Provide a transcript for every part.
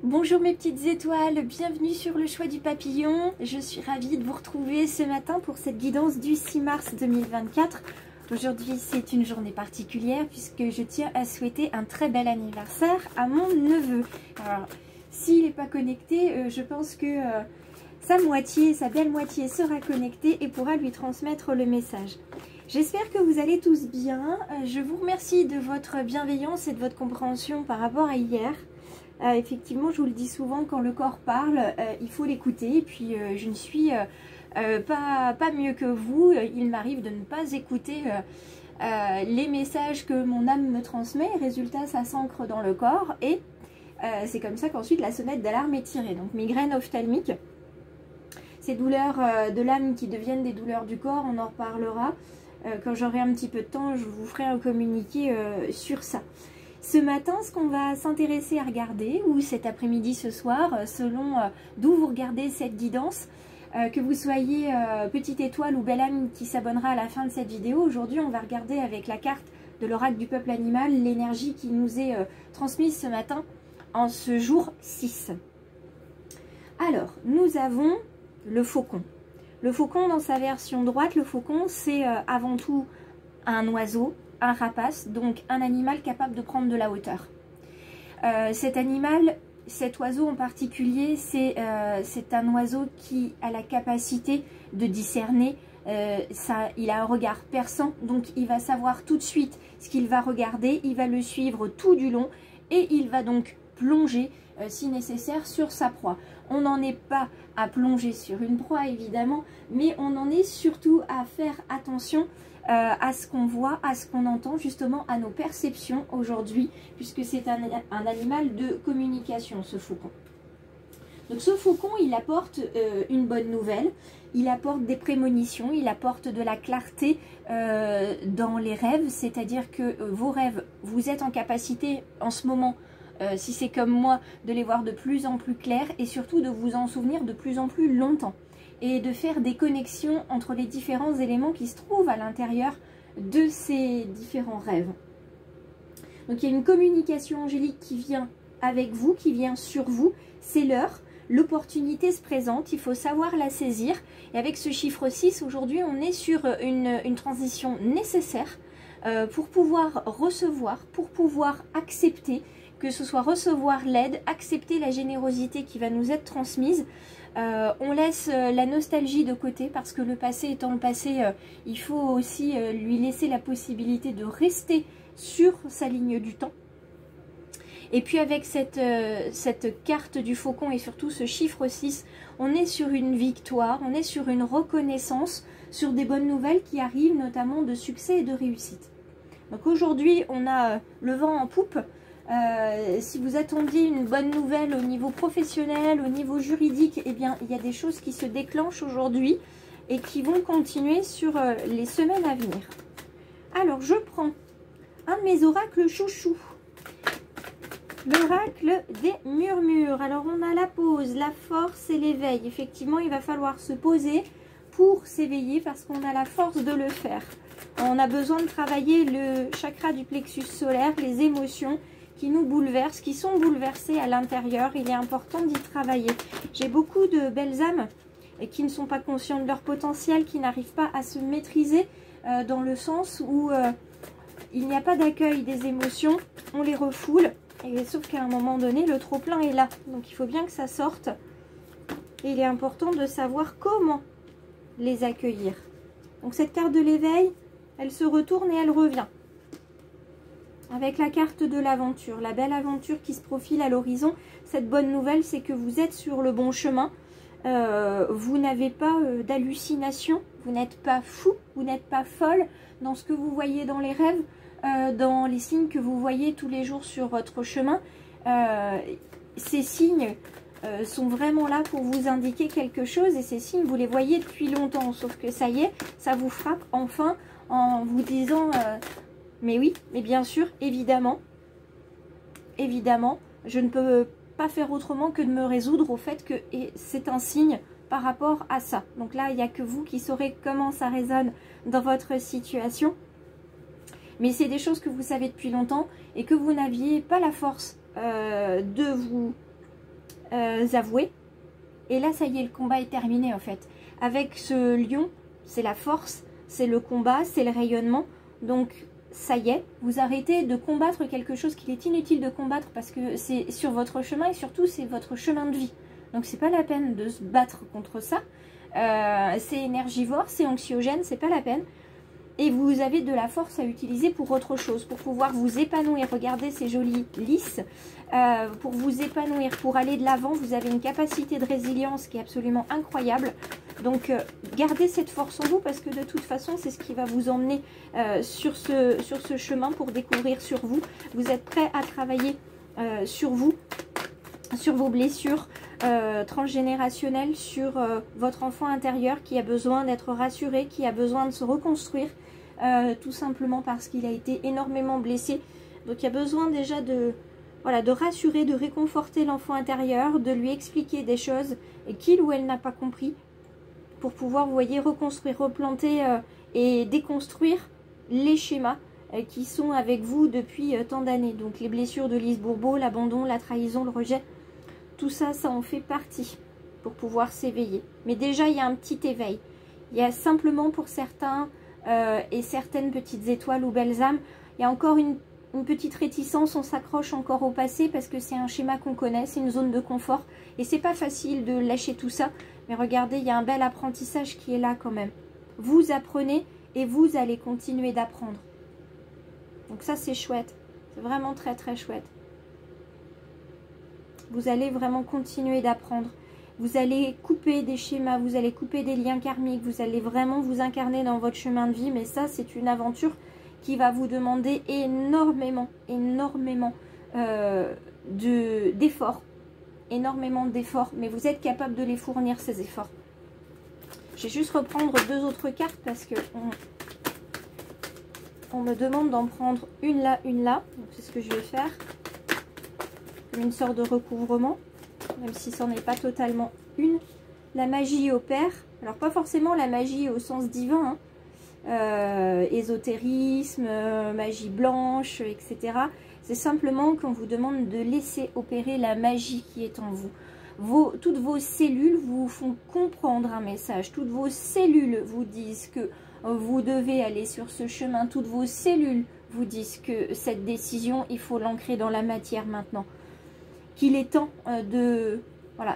Bonjour mes petites étoiles, bienvenue sur le choix du papillon. Je suis ravie de vous retrouver ce matin pour cette guidance du 6 mars 2024. Aujourd'hui c'est une journée particulière puisque je tiens à souhaiter un très bel anniversaire à mon neveu. Alors s'il n'est pas connecté, je pense que sa belle moitié sera connectée et pourra lui transmettre le message. J'espère que vous allez tous bien. Je vous remercie de votre bienveillance et de votre compréhension par rapport à hier. Effectivement, je vous le dis souvent, quand le corps parle, il faut l'écouter. Et puis, je ne suis pas mieux que vous. Il m'arrive de ne pas écouter les messages que mon âme me transmet. Résultat, ça s'ancre dans le corps. Et c'est comme ça qu'ensuite, la sonnette d'alarme est tirée. Donc, migraine ophtalmique. Ces douleurs de l'âme qui deviennent des douleurs du corps, on en reparlera. Quand j'aurai un petit peu de temps, je vous ferai un communiqué sur ça. Ce matin, ce qu'on va s'intéresser à regarder, ou cet après-midi, ce soir, selon d'où vous regardez cette guidance, que vous soyez petite étoile ou belle âme qui s'abonnera à la fin de cette vidéo, aujourd'hui on va regarder avec la carte de l'oracle du peuple animal l'énergie qui nous est transmise ce matin en ce jour 6. Alors, nous avons le faucon. Le faucon dans sa version droite, le faucon c'est avant tout un oiseau, un rapace, donc un animal capable de prendre de la hauteur. Cet animal, cet oiseau en particulier, c'est un oiseau qui a la capacité de discerner, il a un regard perçant, donc il va savoir tout de suite ce qu'il va regarder, il va le suivre tout du long et il va donc plonger si nécessaire sur sa proie. On n'en est pas à plonger sur une proie évidemment, mais on en est surtout à faire attention à ce qu'on voit, à ce qu'on entend, justement à nos perceptions aujourd'hui, puisque c'est un animal de communication, ce faucon. Donc ce faucon, il apporte une bonne nouvelle, il apporte des prémonitions, il apporte de la clarté dans les rêves, c'est-à-dire que vos rêves, vous êtes en capacité en ce moment, si c'est comme moi, de les voir de plus en plus clairs et surtout de vous en souvenir de plus en plus longtemps. Et de faire des connexions entre les différents éléments qui se trouvent à l'intérieur de ces différents rêves. Donc il y a une communication angélique qui vient avec vous, qui vient sur vous, c'est l'heure, l'opportunité se présente, il faut savoir la saisir. Et avec ce chiffre 6, aujourd'hui on est sur une transition nécessaire pour pouvoir recevoir, pour pouvoir accepter, que ce soit recevoir l'aide, accepter la générosité qui va nous être transmise. On laisse la nostalgie de côté parce que le passé étant le passé, il faut aussi lui laisser la possibilité de rester sur sa ligne du temps. Et puis avec cette carte du faucon et surtout ce chiffre 6, on est sur une victoire, on est sur une reconnaissance, sur des bonnes nouvelles qui arrivent notamment de succès et de réussite. Donc aujourd'hui on a le vent en poupe. Si vous attendiez une bonne nouvelle au niveau professionnel, au niveau juridique, eh bien, il y a des choses qui se déclenchent aujourd'hui et qui vont continuer sur les semaines à venir. Alors, je prends un de mes oracles chouchous, l'oracle des murmures. Alors, on a la pause, la force et l'éveil. Effectivement, il va falloir se poser pour s'éveiller parce qu'on a la force de le faire. On a besoin de travailler le chakra du plexus solaire, les émotions qui nous bouleversent, qui sont bouleversées à l'intérieur. Il est important d'y travailler. J'ai beaucoup de belles âmes qui ne sont pas conscientes de leur potentiel, qui n'arrivent pas à se maîtriser dans le sens où il n'y a pas d'accueil des émotions, on les refoule, et sauf qu'à un moment donné, le trop-plein est là. Donc il faut bien que ça sorte. Et il est important de savoir comment les accueillir. Donc cette carte de l'éveil, elle se retourne et elle revient. Avec la carte de l'aventure, la belle aventure qui se profile à l'horizon. Cette bonne nouvelle, c'est que vous êtes sur le bon chemin. Vous n'avez pas d'hallucination, vous n'êtes pas fou, vous n'êtes pas folle dans ce que vous voyez dans les rêves, dans les signes que vous voyez tous les jours sur votre chemin. Ces signes sont vraiment là pour vous indiquer quelque chose et ces signes, vous les voyez depuis longtemps. Sauf que ça y est, ça vous frappe enfin en vous disant... mais oui, mais bien sûr, évidemment, je ne peux pas faire autrement que de me résoudre au fait que c'est un signe par rapport à ça. Donc là, il n'y a que vous qui saurez comment ça résonne dans votre situation. Mais c'est des choses que vous savez depuis longtemps et que vous n'aviez pas la force de vous avoués. Et là, ça y est, le combat est terminé en fait. Avec ce lion, c'est la force, c'est le combat, c'est le rayonnement. Donc, ça y est, vous arrêtez de combattre quelque chose qu'il est inutile de combattre parce que c'est sur votre chemin et surtout, c'est votre chemin de vie. Donc, c'est pas la peine de se battre contre ça. C'est énergivore, c'est anxiogène, c'est pas la peine. Et vous avez de la force à utiliser pour autre chose, pour pouvoir vous épanouir. Regardez ces jolis lys. Pour vous épanouir, pour aller de l'avant, vous avez une capacité de résilience qui est absolument incroyable. Donc, gardez cette force en vous parce que de toute façon, c'est ce qui va vous emmener sur ce chemin pour découvrir sur vous. Vous êtes prêt à travailler sur vous, sur vos blessures transgénérationnelles, sur votre enfant intérieur qui a besoin d'être rassuré, qui a besoin de se reconstruire. Tout simplement parce qu'il a été énormément blessé. Donc il y a besoin déjà de rassurer, de réconforter l'enfant intérieur, de lui expliquer des choses qu'il ou elle n'a pas compris pour pouvoir, vous voyez, reconstruire, replanter et déconstruire les schémas qui sont avec vous depuis tant d'années. Donc les blessures de Lise Bourbeau, l'abandon, la trahison, le rejet, tout ça, ça en fait partie pour pouvoir s'éveiller. Mais déjà, il y a un petit éveil. Il y a simplement pour certains... et certaines petites étoiles ou belles âmes, il y a encore une petite réticence, on s'accroche encore au passé parce que c'est un schéma qu'on connaît, c'est une zone de confort et c'est pas facile de lâcher tout ça, mais regardez, il y a un bel apprentissage qui est là quand même. Vous apprenez et vous allez continuer d'apprendre. Donc ça c'est chouette, c'est vraiment très très chouette. Vous allez vraiment continuer d'apprendre. Vous allez couper des schémas, vous allez couper des liens karmiques, vous allez vraiment vous incarner dans votre chemin de vie. Mais ça, c'est une aventure qui va vous demander énormément d'efforts. Énormément d'efforts. Mais vous êtes capable de les fournir, ces efforts. Je vais juste reprendre deux autres cartes parce que on me demande d'en prendre une là, une là. Donc c'est ce que je vais faire. Une sorte de recouvrement. Même si ce n'en est pas totalement une. La magie opère. Alors pas forcément la magie au sens divin. Ésotérisme, magie blanche, etc. C'est simplement qu'on vous demande de laisser opérer la magie qui est en vous. Toutes vos cellules vous font comprendre un message. Toutes vos cellules vous disent que vous devez aller sur ce chemin. Toutes vos cellules vous disent que cette décision, il faut l'ancrer dans la matière maintenant. Qu'il est temps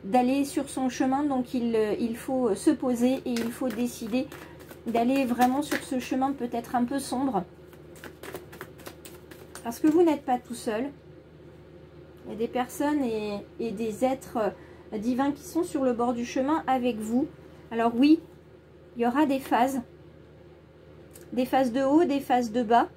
d'aller sur son chemin, donc il faut se poser et il faut décider d'aller vraiment sur ce chemin peut-être un peu sombre. Parce que vous n'êtes pas tout seul. Il y a des personnes et des êtres divins qui sont sur le bord du chemin avec vous. Alors oui, il y aura des phases de haut, des phases de bas,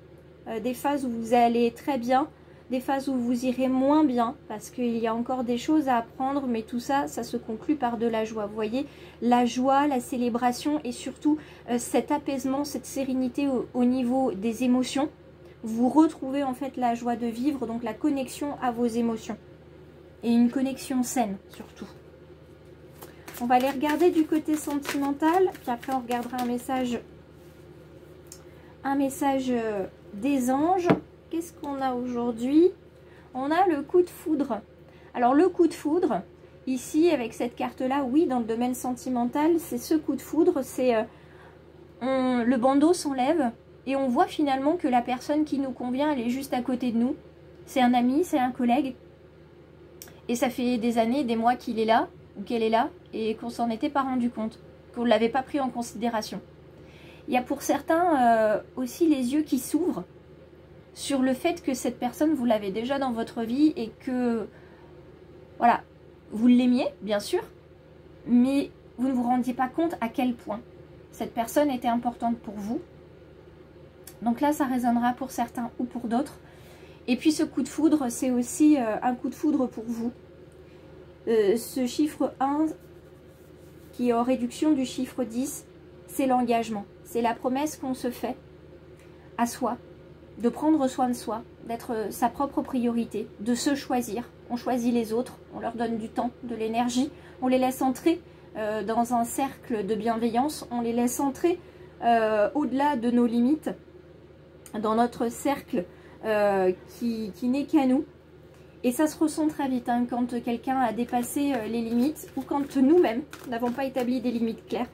des phases où vous allez très bien, des phases où vous irez moins bien, parce qu'il y a encore des choses à apprendre, mais tout ça, ça se conclut par de la joie. Vous voyez, la joie, la célébration et surtout cet apaisement, cette sérénité au niveau des émotions. Vous retrouvez en fait la joie de vivre, donc la connexion à vos émotions. Et une connexion saine, surtout. On va aller regarder du côté sentimental, puis après on regardera un message des anges. Qu'est-ce qu'on a aujourd'hui? On a le coup de foudre. Alors le coup de foudre, ici avec cette carte-là, oui, dans le domaine sentimental, c'est ce coup de foudre, c'est le bandeau s'enlève et on voit finalement que la personne qui nous convient, elle est juste à côté de nous. C'est un ami, c'est un collègue. Et ça fait des années, des mois qu'il est là, ou qu'elle est là, et qu'on s'en était pas rendu compte, qu'on ne l'avait pas pris en considération. Il y a pour certains aussi les yeux qui s'ouvrent sur le fait que cette personne, vous l'avez déjà dans votre vie et que, voilà, vous l'aimiez, bien sûr, mais vous ne vous rendiez pas compte à quel point cette personne était importante pour vous. Donc là, ça résonnera pour certains ou pour d'autres. Et puis ce coup de foudre, c'est aussi un coup de foudre pour vous. Ce chiffre 1, qui est en réduction du chiffre 10, c'est l'engagement. C'est la promesse qu'on se fait à soi, de prendre soin de soi, d'être sa propre priorité, de se choisir. On choisit les autres, on leur donne du temps, de l'énergie, on les laisse entrer dans un cercle de bienveillance, on les laisse entrer au-delà de nos limites, dans notre cercle qui n'est qu'à nous. Et ça se ressent très vite hein, quand quelqu'un a dépassé les limites ou quand nous-mêmes n'avons pas établi des limites claires.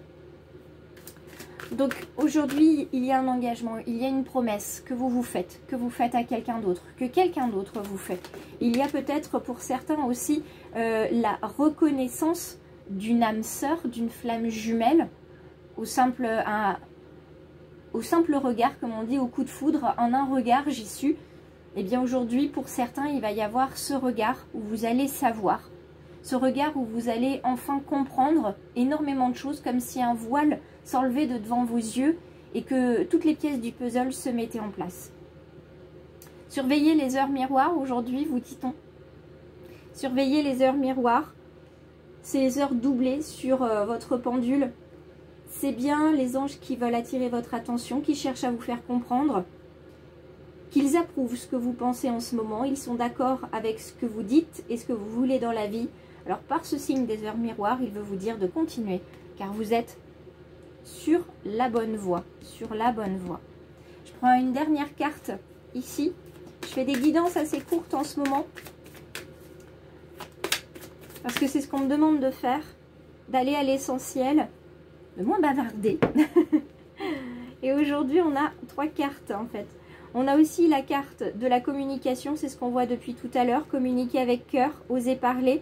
Donc aujourd'hui, il y a un engagement, il y a une promesse que vous faites à quelqu'un d'autre, que quelqu'un d'autre vous fait. Il y a peut-être pour certains aussi la reconnaissance d'une âme sœur, d'une flamme jumelle, au simple regard, comme on dit, au coup de foudre, en un regard j'y suis. Et bien aujourd'hui, pour certains, il va y avoir ce regard où vous allez savoir, ce regard où vous allez enfin comprendre énormément de choses, comme si un voile s'enlevait de devant vos yeux et que toutes les pièces du puzzle se mettaient en place. Surveillez les heures miroirs, aujourd'hui, vous dit-on. Surveillez les heures miroirs, ces heures doublées sur votre pendule. C'est bien les anges qui veulent attirer votre attention, qui cherchent à vous faire comprendre qu'ils approuvent ce que vous pensez en ce moment, ils sont d'accord avec ce que vous dites et ce que vous voulez dans la vie. Alors par ce signe des heures miroirs, il veut vous dire de continuer, car vous êtes sur la bonne voie, sur la bonne voie. Je prends une dernière carte ici. Je fais des guidances assez courtes en ce moment, parce que c'est ce qu'on me demande de faire, d'aller à l'essentiel, de moins bavarder. Et aujourd'hui, on a 3 cartes en fait. On a aussi la carte de la communication, c'est ce qu'on voit depuis tout à l'heure, communiquer avec cœur, oser parler,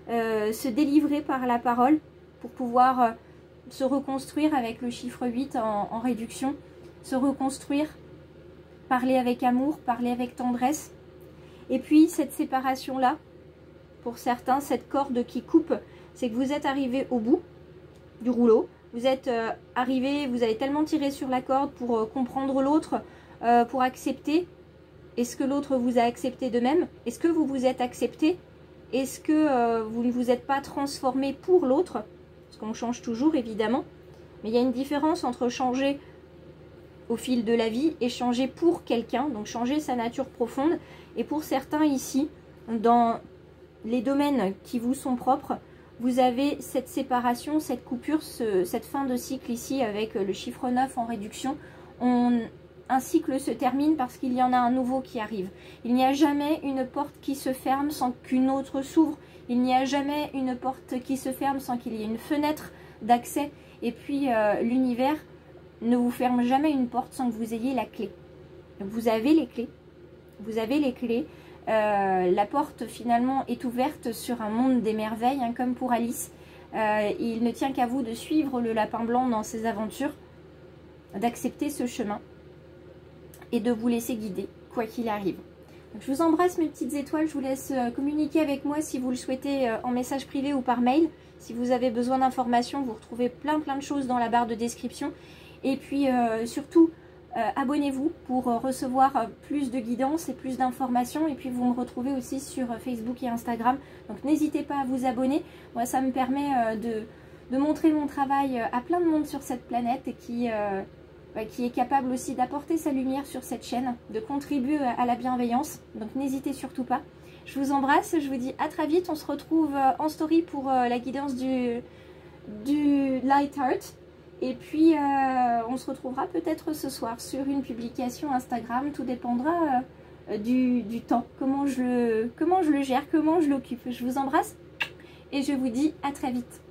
se délivrer par la parole pour pouvoir se reconstruire avec le chiffre 8 en réduction, se reconstruire, parler avec amour, parler avec tendresse. Et puis cette séparation-là, pour certains, cette corde qui coupe, c'est que vous êtes arrivé au bout du rouleau, vous êtes arrivé, vous avez tellement tiré sur la corde pour comprendre l'autre, pour accepter. Est-ce que l'autre vous a accepté de même? Est-ce que vous vous êtes accepté? Est-ce que vous ne vous êtes pas transformé pour l'autre? Parce qu'on change toujours évidemment. Mais il y a une différence entre changer au fil de la vie et changer pour quelqu'un. Donc changer sa nature profonde. Et pour certains ici, dans les domaines qui vous sont propres, vous avez cette séparation, cette coupure, cette fin de cycle ici avec le chiffre 9 en réduction. Un cycle se termine parce qu'il y en a un nouveau qui arrive. Il n'y a jamais une porte qui se ferme sans qu'une autre s'ouvre. Il n'y a jamais une porte qui se ferme sans qu'il y ait une fenêtre d'accès. Et puis l'univers ne vous ferme jamais une porte sans que vous ayez la clé. Vous avez les clés. Vous avez les clés. La porte finalement est ouverte sur un monde des merveilles, hein, comme pour Alice. Il ne tient qu'à vous de suivre le lapin blanc dans ses aventures, d'accepter ce chemin et de vous laisser guider, quoi qu'il arrive. Donc, je vous embrasse mes petites étoiles, je vous laisse communiquer avec moi si vous le souhaitez en message privé ou par mail. Si vous avez besoin d'informations, vous retrouvez plein de choses dans la barre de description. Et puis surtout, abonnez-vous pour recevoir plus de guidance et plus d'informations. Et puis vous me retrouvez aussi sur Facebook et Instagram. Donc n'hésitez pas à vous abonner. Moi, ça me permet de montrer mon travail à plein de monde sur cette planète et qui est capable aussi d'apporter sa lumière sur cette chaîne, de contribuer à la bienveillance. Donc n'hésitez surtout pas. Je vous embrasse, je vous dis à très vite. On se retrouve en story pour la guidance du Light Heart. Et puis on se retrouvera peut-être ce soir sur une publication Instagram. Tout dépendra du temps, comment je le gère, comment je l'occupe. Je vous embrasse et je vous dis à très vite.